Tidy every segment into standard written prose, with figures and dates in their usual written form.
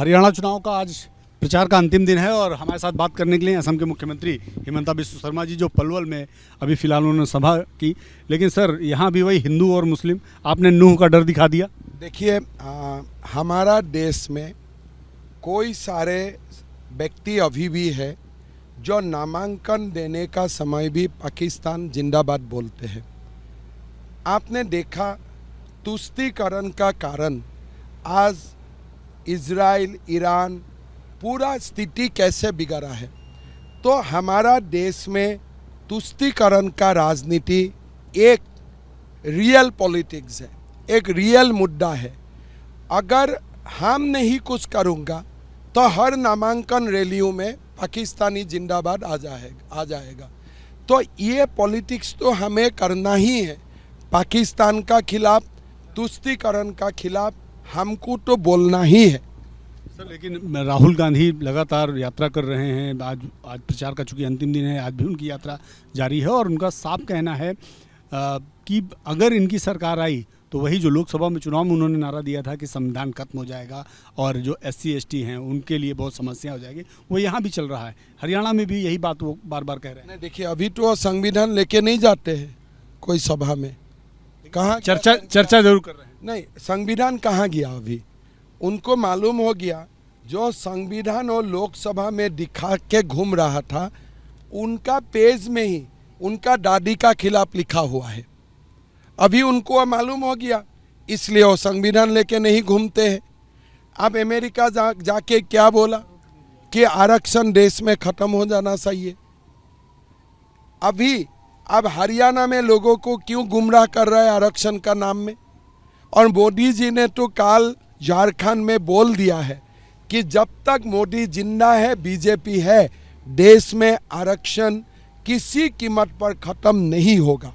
हरियाणा चुनाव का आज प्रचार का अंतिम दिन है और हमारे साथ बात करने के लिए असम के मुख्यमंत्री हिमंता बिस्वा शर्मा जी, जो पलवल में अभी फिलहाल उन्होंने सभा की। लेकिन सर, यहाँ भी वही हिंदू और मुस्लिम, आपने नूह का डर दिखा दिया। देखिए, हमारा देश में कोई सारे व्यक्ति अभी भी है जो नामांकन देने का समय भी पाकिस्तान जिंदाबाद बोलते हैं। आपने देखा तुष्टीकरण का कारण आज इजराइल, ईरान, पूरा स्थिति कैसे बिगड़ा है। तो हमारा देश में तुष्टीकरण का राजनीति एक रियल पॉलिटिक्स है, एक रियल मुद्दा है। अगर हम नहीं कुछ करूँगा तो हर नामांकन रैलियों में पाकिस्तानी जिंदाबाद आ जाएगा। तो ये पॉलिटिक्स तो हमें करना ही है। पाकिस्तान का खिलाफ, तुष्टीकरण का खिलाफ हमको तो बोलना ही है। सर, लेकिन राहुल गांधी लगातार यात्रा कर रहे हैं। आज प्रचार का चूंकि अंतिम दिन है, आज भी उनकी यात्रा जारी है और उनका साफ कहना है कि अगर इनकी सरकार आई तो वही जो लोकसभा में चुनाव में उन्होंने नारा दिया था कि संविधान खत्म हो जाएगा और जो SC ST हैं उनके लिए बहुत समस्या हो जाएगी, वो यहाँ भी चल रहा है। हरियाणा में भी यही बात वो बार बार कह रहे हैं। नहीं, देखिए, अभी तो संविधान लेके नहीं जाते हैं कोई सभा में। कहाँ चर्चा जरूर कर रहे हैं। नहीं, संविधान कहाँ गया? अभी उनको मालूम हो गया जो संविधान और लोकसभा में दिखा के घूम रहा था, उनका पेज में ही उनका दादी का खिलाफ लिखा हुआ है। अभी उनको मालूम हो गया, इसलिए वो संविधान लेके नहीं घूमते हैं। अब अमेरिका जाके क्या बोला कि आरक्षण देश में खत्म हो जाना चाहिए। अब हरियाणा में लोगों को क्यों गुमराह कर रहा है आरक्षण का नाम में। और मोदी जी ने तो कल झारखंड में बोल दिया है कि जब तक मोदी जिंदा है, बीजेपी है, देश में आरक्षण किसी कीमत पर खत्म नहीं होगा।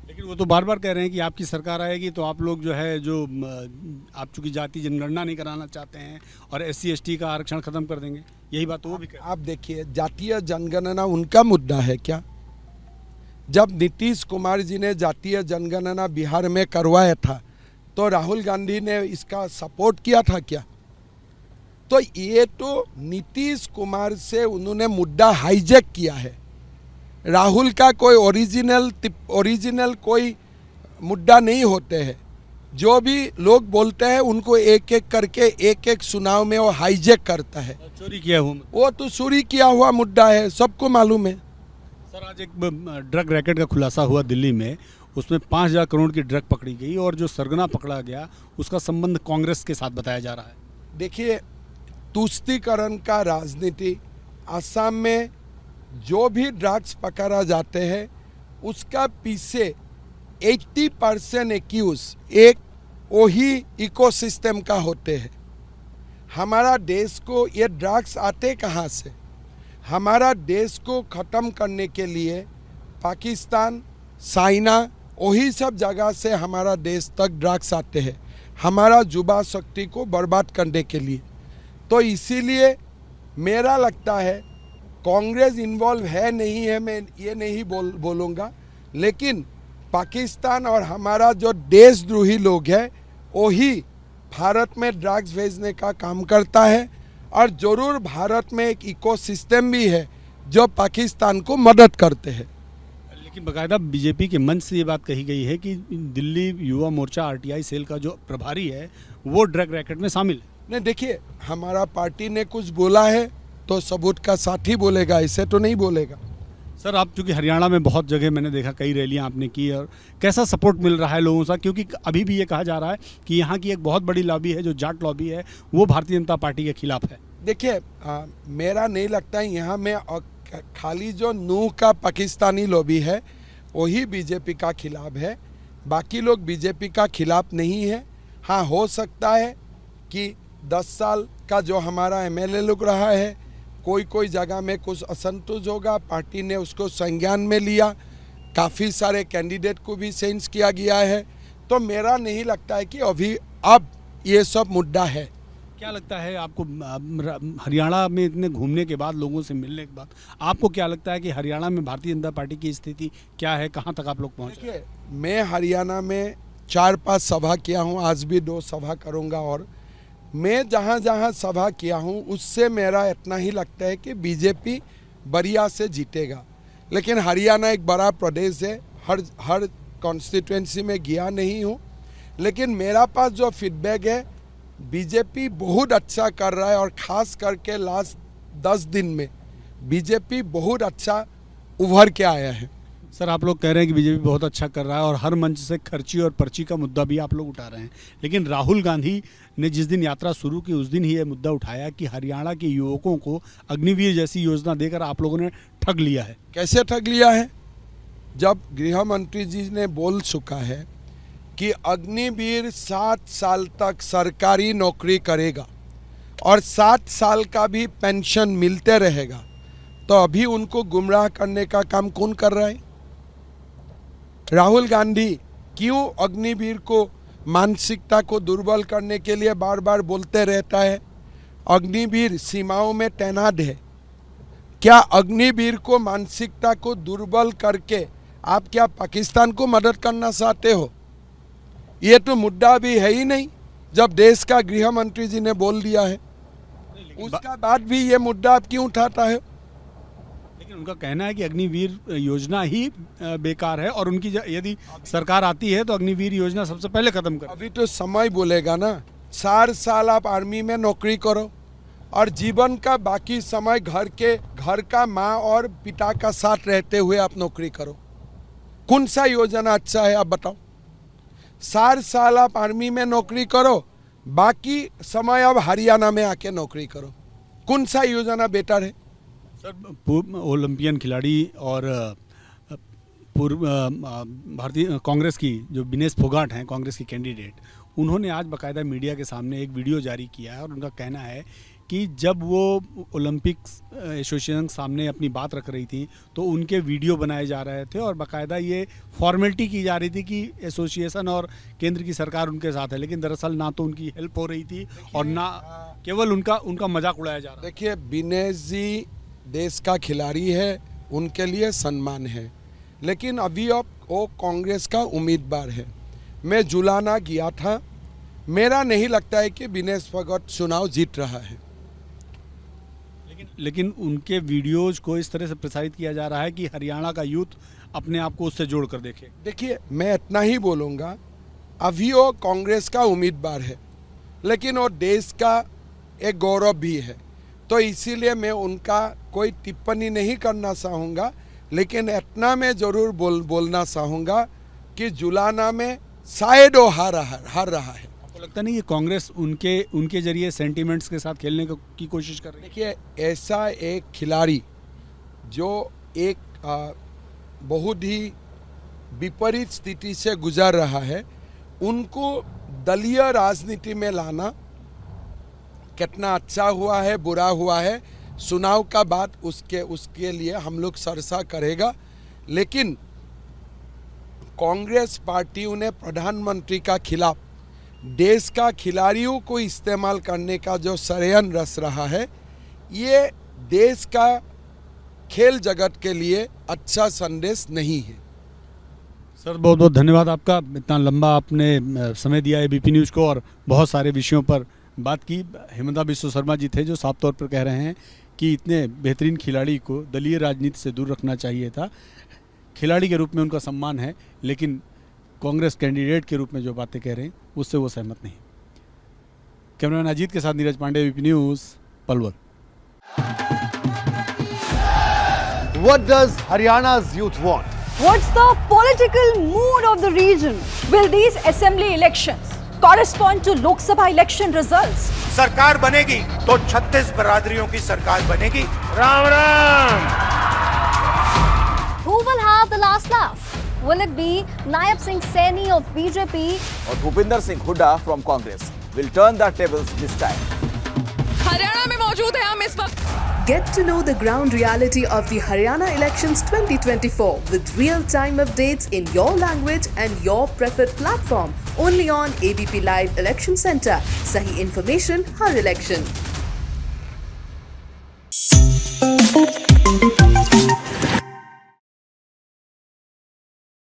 लेकिन वो तो बार बार कह रहे हैं कि आपकी सरकार आएगी तो आप लोग जो है, जो आप चूंकि जाति जनगणना नहीं कराना चाहते हैं और SC ST का आरक्षण खत्म कर देंगे, यही बात तो वो भी कह रहे हैं। आप देखिए, जातीय जनगणना उनका मुद्दा है क्या? जब नीतीश कुमार जी ने जातीय जनगणना बिहार में करवाया था तो राहुल गांधी ने इसका सपोर्ट किया था क्या? तो ये तो नीतीश कुमार से उन्होंने मुद्दा हाईजैक किया है। राहुल का कोई ओरिजिनल कोई मुद्दा नहीं होते हैं। जो भी लोग बोलते हैं उनको एक एक करके एक चुनाव में वो हाईजैक करता है। चोरी किया हुआ, वो तो चोरी किया हुआ मुद्दा है, सबको मालूम है। सर, आज एक ड्रग रैकेट का खुलासा हुआ दिल्ली में। उसमें 5,000 करोड़ की ड्रग पकड़ी गई और जो सरगना पकड़ा गया उसका संबंध कांग्रेस के साथ बताया जा रहा है। देखिए, तुष्टीकरण का राजनीति, असम में जो भी ड्रग्स पकड़ा जाते हैं उसका पीछे 80% एक्यूज एक वही इकोसिस्टम का होते हैं। हमारा देश को ये ड्रग्स आते कहाँ से? हमारा देश को ख़त्म करने के लिए पाकिस्तान, चाइना, वही सब जगह से हमारा देश तक ड्रग्स आते हैं, हमारा युवा शक्ति को बर्बाद करने के लिए। तो इसीलिए मेरा लगता है कांग्रेस इन्वॉल्व है नहीं है, मैं ये नहीं बोलूँगा, लेकिन पाकिस्तान और हमारा जो देशद्रोही लोग हैं वही भारत में ड्रग्स भेजने का काम करता है। और ज़रूर भारत में एक इकोसिस्टम भी है जो पाकिस्तान को मदद करते हैं। लेकिन बाकायदा बीजेपी के मंच से ये बात कही गई है कि दिल्ली युवा मोर्चा RTI सेल का जो प्रभारी है वो ड्रग रैकेट में शामिल है। नहीं, देखिए, हमारा पार्टी ने कुछ बोला है तो सबूत का साथ ही बोलेगा, ऐसे तो नहीं बोलेगा। सर, आप चूँकि हरियाणा में बहुत जगह मैंने देखा, कई रैलियां आपने की, और कैसा सपोर्ट मिल रहा है लोगों से? क्योंकि अभी भी ये कहा जा रहा है कि यहाँ की एक बहुत बड़ी लॉबी है, जो जाट लॉबी है, वो भारतीय जनता पार्टी के खिलाफ है। देखिए, मेरा नहीं लगता है यहाँ में खाली जो नूह का पाकिस्तानी लॉबी है वही बीजेपी का खिलाफ है, बाकी लोग बीजेपी का खिलाफ नहीं है। हाँ, हो सकता है कि 10 साल का जो हमारा MLA लोग रहा है, कोई जगह में कुछ असंतोष होगा, पार्टी ने उसको संज्ञान में लिया, काफ़ी सारे कैंडिडेट को भी चेंज किया गया है। तो मेरा नहीं लगता है कि अब ये सब मुद्दा है। क्या लगता है आपको, हरियाणा में इतने घूमने के बाद, लोगों से मिलने के बाद, आपको क्या लगता है कि हरियाणा में भारतीय जनता पार्टी की स्थिति क्या है, कहाँ तक आप लोग पहुँचे? देखिए, मैं हरियाणा में 4-5 सभा किया हूँ, आज भी 2 सभा करूँगा। और मैं जहाँ जहाँ सभा किया हूँ उससे मेरा इतना ही लगता है कि बीजेपी बढ़िया से जीतेगा। लेकिन हरियाणा एक बड़ा प्रदेश है, हर कॉन्स्टिट्यूएंसी में गया नहीं हूँ, लेकिन मेरा पास जो फीडबैक है बीजेपी बहुत अच्छा कर रहा है और ख़ास करके लास्ट 10 दिन में बीजेपी बहुत अच्छा उभर के आया है। सर, आप लोग कह रहे हैं कि बीजेपी बहुत अच्छा कर रहा है और हर मंच से खर्ची और पर्ची का मुद्दा भी आप लोग उठा रहे हैं, लेकिन राहुल गांधी ने जिस दिन यात्रा शुरू की उस दिन ही यह मुद्दा उठाया कि हरियाणा के युवकों को अग्निवीर जैसी योजना देकर आप लोगों ने ठग लिया है। कैसे ठग लिया है? जब गृह मंत्री जी ने बोल चुका है कि अग्निवीर 7 साल तक सरकारी नौकरी करेगा और 7 साल का भी पेंशन मिलते रहेगा, तो अभी उनको गुमराह करने का काम कौन कर रहा है? राहुल गांधी क्यों अग्निवीर को मानसिकता को दुर्बल करने के लिए बार बार बोलते रहता है? अग्निवीर सीमाओं में तैनात है। क्या अग्निवीर को मानसिकता को दुर्बल करके आप क्या पाकिस्तान को मदद करना चाहते हो? ये तो मुद्दा भी है ही नहीं जब देश का गृह मंत्री जी ने बोल दिया है। उसका बाद भी ये मुद्दा आप क्यों उठाता है? लेकिन उनका कहना है कि अग्निवीर योजना ही बेकार है और उनकी यदि सरकार आती है तो अग्निवीर योजना सबसे पहले खत्म कर। अभी तो समय बोलेगा ना। 4 साल आप आर्मी में नौकरी करो और जीवन का बाकी समय घर का माँ और पिता का साथ रहते हुए आप नौकरी करो। कौन सा योजना अच्छा है आप बताओ? 4 साल आप आर्मी में नौकरी करो, बाकी समय अब हरियाणा में आके नौकरी करो। कौन सा योजना बेटर है? सर, पूर्व ओलंपियन खिलाड़ी और पूर्व भारतीय कांग्रेस की जो विनेश फोगाट हैं, कांग्रेस की कैंडिडेट, उन्होंने आज बाकायदा मीडिया के सामने एक वीडियो जारी किया है और उनका कहना है कि जब वो ओलंपिक्स एसोसिएशन सामने अपनी बात रख रही थी तो उनके वीडियो बनाए जा रहे थे और बाकायदा ये फॉर्मेलिटी की जा रही थी कि एसोसिएशन और केंद्र की सरकार उनके साथ है, लेकिन दरअसल ना तो उनकी हेल्प हो रही थी और ना केवल उनका मजाक उड़ाया जा रहा है। देखिए, विनेश जी देश का खिलाड़ी है, उनके लिए सम्मान है, लेकिन अभी अब वो कांग्रेस का उम्मीदवार है। मैं जुलाना गया था, मेरा नहीं लगता है कि विनेश फोगाट चुनाव जीत रहा है। लेकिन उनके वीडियोज को इस तरह से प्रसारित किया जा रहा है कि हरियाणा का यूथ अपने आप को उससे जोड़ कर देखे। देखिए, मैं इतना ही बोलूँगा, अभी वो कांग्रेस का उम्मीदवार है, लेकिन वो देश का एक गौरव भी है, तो इसीलिए मैं उनका कोई टिप्पणी नहीं करना चाहूँगा, लेकिन इतना मैं ज़रूर बोलना चाहूँगा कि जुलाना में शायद वो हार रहा है। आपको लगता नहीं कि कांग्रेस उनके जरिए सेंटिमेंट्स के साथ खेलने की कोशिश कर रही है? देखिए, ऐसा एक खिलाड़ी जो एक बहुत ही विपरीत स्थिति से गुजर रहा है, उनको दलीय राजनीति में लाना कितना अच्छा हुआ है, बुरा हुआ है, चुनाव का बात उसके लिए हम लोग चर्चा करेगा। लेकिन कांग्रेस पार्टी उन्हें प्रधानमंत्री का खिलाफ देश का खिलाड़ियों को इस्तेमाल करने का जो षड्यंत्र रच रहा है, ये देश का खेल जगत के लिए अच्छा संदेश नहीं है। सर, बहुत बहुत धन्यवाद आपका, इतना लंबा आपने समय दिया है एबीपी न्यूज़ को और बहुत सारे विषयों पर बात की। हेमंता बिस्व शर्मा जी थे जो साफ तौर पर कह रहे हैं कि इतने बेहतरीन खिलाड़ी को दलीय राजनीति से दूर रखना चाहिए था। खिलाड़ी के रूप में उनका सम्मान है, लेकिन कांग्रेस कैंडिडेट के रूप में जो बातें कह रहे हैं उससे वो सहमत नहीं। कैमरामैन अजीत के साथ Neeraj Pandey, ABP News, Palwal. What does Haryana's youth want? What's the political mood of the region? Will these assembly elections correspond to Lok Sabha election results? सरकार बनेगी तो 36 बरादरियों की सरकार बनेगी। Ram Ram. Who will have the last laugh? Will it be Naib Singh Saini of BJP और Bhupinder Singh Hooda from Congress will turn the tables this time? Haryana में मौजूद है हम इस वक्त। Get to know the ground reality of the Haryana elections 2024 with real-time updates in your language and your preferred platform. Only on ABP Live Election Center. Sahi information, har election.